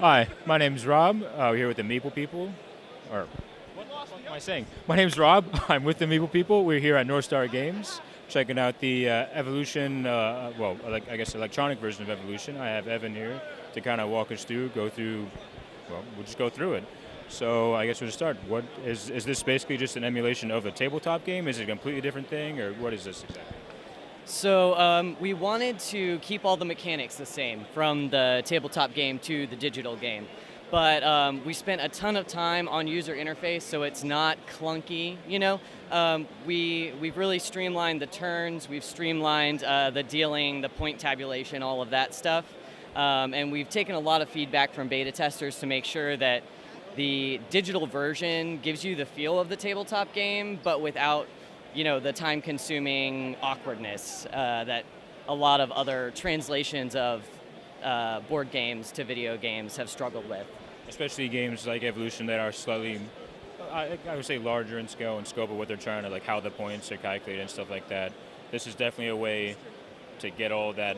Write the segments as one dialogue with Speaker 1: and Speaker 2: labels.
Speaker 1: Hi, my name's Rob. We're here with the Meeple People. Or, what am I saying? My name's Rob. I'm with the Meeple People. We're here at Northstar Games, checking out the Evolution, I guess electronic version of Evolution. I have Evin here to kind of walk us through, we'll just go through it. So I guess we'll just start. What is this basically just an emulation of a tabletop game? Is it a completely different thing, or what is this exactly?
Speaker 2: So we wanted to keep all the mechanics the same from the tabletop game to the digital game. But we spent a ton of time on user interface, so it's not clunky, you know? We've really streamlined the turns, we've streamlined the dealing, the point tabulation, all of that stuff. And we've taken a lot of feedback from beta testers to make sure that the digital version gives you the feel of the tabletop game, but without the time-consuming awkwardness that a lot of other translations of board games to video games have struggled with.
Speaker 1: Especially games like Evolution that are slightly, I would say, larger in scale and scope of what they're trying to, like how the points are calculated and stuff like that. This is definitely a way to get all that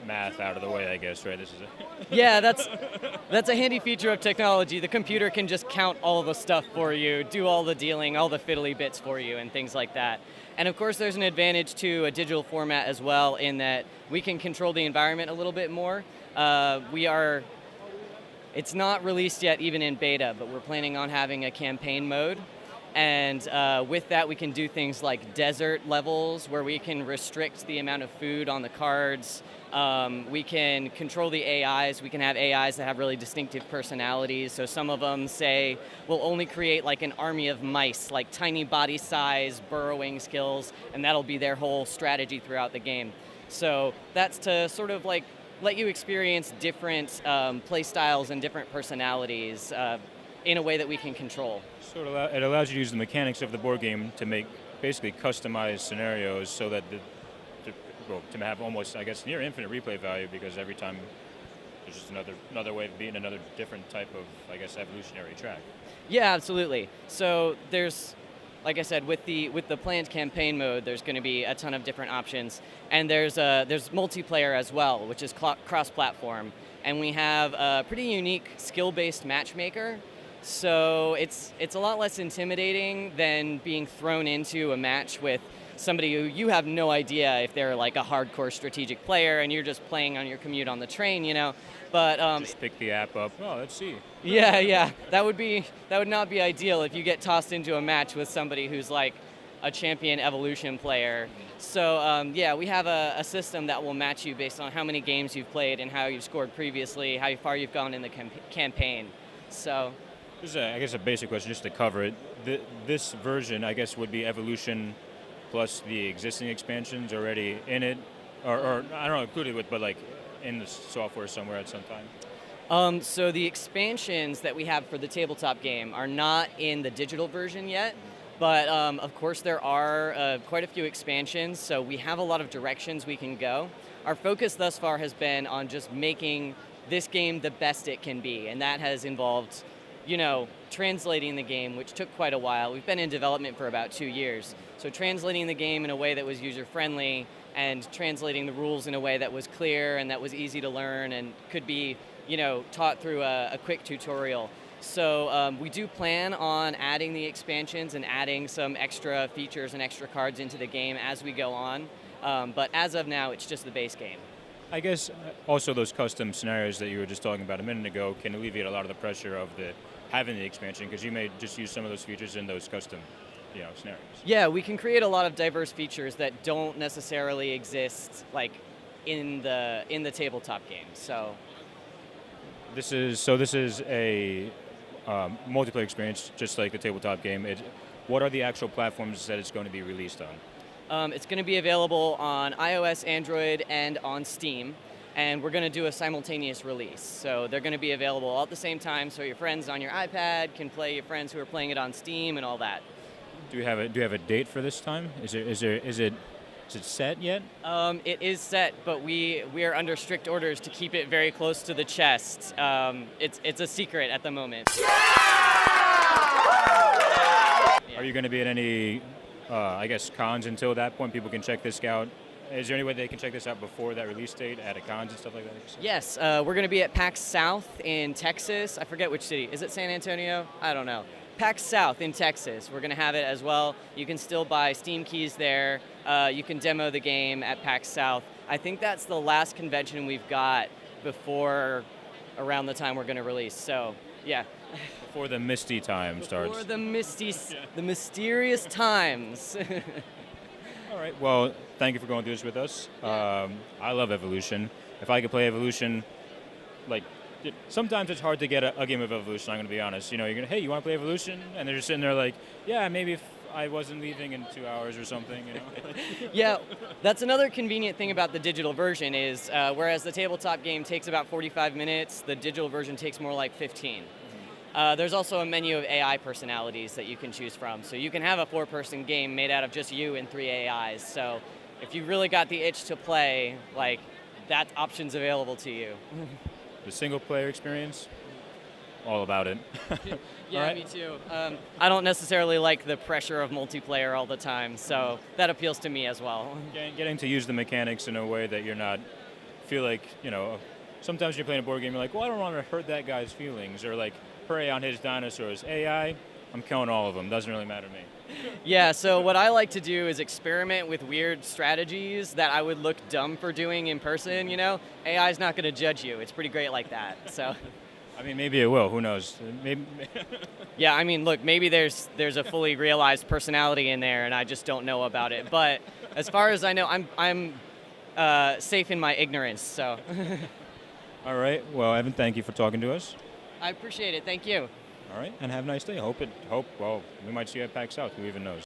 Speaker 1: math out of the way, I guess, right? This is
Speaker 2: Yeah, that's a handy feature of technology. The computer can just count all the stuff for you, do all the dealing, all the fiddly bits for you, and things like that. And of course, there's an advantage to a digital format as well, in that we can control the environment a little bit more. It's not released yet, even in beta, but we're planning on having a campaign mode. And with that, we can do things like desert levels, where we can restrict the amount of food on the cards. We can control the AIs. We can have AIs that have really distinctive personalities. So some of them say, we'll only create like an army of mice, like tiny body size, burrowing skills, and that'll be their whole strategy throughout the game. So that's to sort of like let you experience different play styles and different personalities in a way that we can control.
Speaker 1: So it allows you to use the mechanics of the board game to make basically customized scenarios so that to have almost, I guess, near infinite replay value, because every time there's just another way of being another different type of, I guess, evolutionary track.
Speaker 2: Yeah, absolutely. So there's, like I said, with the planned campaign mode, there's going to be a ton of different options, and there's multiplayer as well, which is cross-platform, and we have a pretty unique skill-based matchmaker. So it's a lot less intimidating than being thrown into a match with somebody who you have no idea if they're like a hardcore strategic player and you're just playing on your commute on the train, But
Speaker 1: just pick the app up. Oh, let's see.
Speaker 2: Yeah. That would not be ideal if you get tossed into a match with somebody who's like a champion Evolution player. So we have a system that will match you based on how many games you've played and how you've scored previously, how far you've gone in the campaign. So.
Speaker 1: This is, I guess, a basic question just to cover it. This version, I guess, would be Evolution plus the existing expansions already in it, or I don't know, included with, but like in the software somewhere at some time?
Speaker 2: So the expansions that we have for the tabletop game are not in the digital version yet, but of course there are quite a few expansions, so we have a lot of directions we can go. Our focus thus far has been on just making this game the best it can be, and that has involved translating the game, which took quite a while. We've been in development for about 2 years. So translating the game in a way that was user-friendly and translating the rules in a way that was clear and that was easy to learn and could be, taught through a quick tutorial. So we do plan on adding the expansions and adding some extra features and extra cards into the game as we go on. But as of now, it's just the base game.
Speaker 1: I guess also those custom scenarios that you were just talking about a minute ago can alleviate a lot of the pressure of having the expansion, because you may just use some of those features in those custom scenarios.
Speaker 2: Yeah, we can create a lot of diverse features that don't necessarily exist like in the tabletop game. So
Speaker 1: this is a multiplayer experience, just like the tabletop game. What are the actual platforms that it's going to be released on?
Speaker 2: It's going to be available on iOS, Android, and on Steam. And we're going to do a simultaneous release. So they're going to be available all at the same time, so your friends on your iPad can play your friends who are playing it on Steam and all that.
Speaker 1: Do you have a date for this time? Is it set yet?
Speaker 2: It is set, but we are under strict orders to keep it very close to the chest. It's a secret at the moment. Yeah!
Speaker 1: Are you going to be at any, cons until that point? People can check this out Is there any way they can check this out before that release date at cons and stuff like that?
Speaker 2: Yes, we're going to be at PAX South in Texas. I forget which city. Is it San Antonio? I don't know. PAX South in Texas. We're going to have it as well. You can still buy Steam keys there. You can demo the game at PAX South. I think that's the last convention we've got before around the time we're going to release. So, yeah.
Speaker 1: Before the misty time starts.
Speaker 2: Before the mysterious times.
Speaker 1: All right. Well, thank you for going through this with us. I love Evolution. If I could play Evolution, like, sometimes it's hard to get a game of Evolution, I'm going to be honest. You know, you're going to, hey, you want to play Evolution? And they're just sitting there like, yeah, maybe if I wasn't leaving in 2 hours or something, you know?
Speaker 2: Yeah, that's another convenient thing about the digital version is, whereas the tabletop game takes about 45 minutes, the digital version takes more like 15. There's also a menu of AI personalities that you can choose from. So you can have a 4-person game made out of just you and 3 AIs. So if you really got the itch to play, like, that option's available to you.
Speaker 1: The single-player experience, all about it.
Speaker 2: Yeah, me too. I don't necessarily like the pressure of multiplayer all the time, so that appeals to me as well.
Speaker 1: Getting to use the mechanics in a way that you're not, feel like, you know, sometimes you're playing a board game, you're like, well, I don't want to hurt that guy's feelings, or like, prey on his dinosaurs. AI, I'm killing all of them, doesn't really matter to me.
Speaker 2: Yeah, so what I like to do is experiment with weird strategies that I would look dumb for doing in person, you know? AI's not going to judge you. It's pretty great like that, so.
Speaker 1: I mean, maybe it will, who knows? Maybe.
Speaker 2: Yeah, I mean, look, maybe there's a fully realized personality in there and I just don't know about it. But as far as I know, I'm safe in my ignorance, so.
Speaker 1: All right, well, Evan, thank you for talking to us.
Speaker 2: I appreciate it, thank you.
Speaker 1: All right, and have a nice day. Well, we might see you at PAX South, who even knows.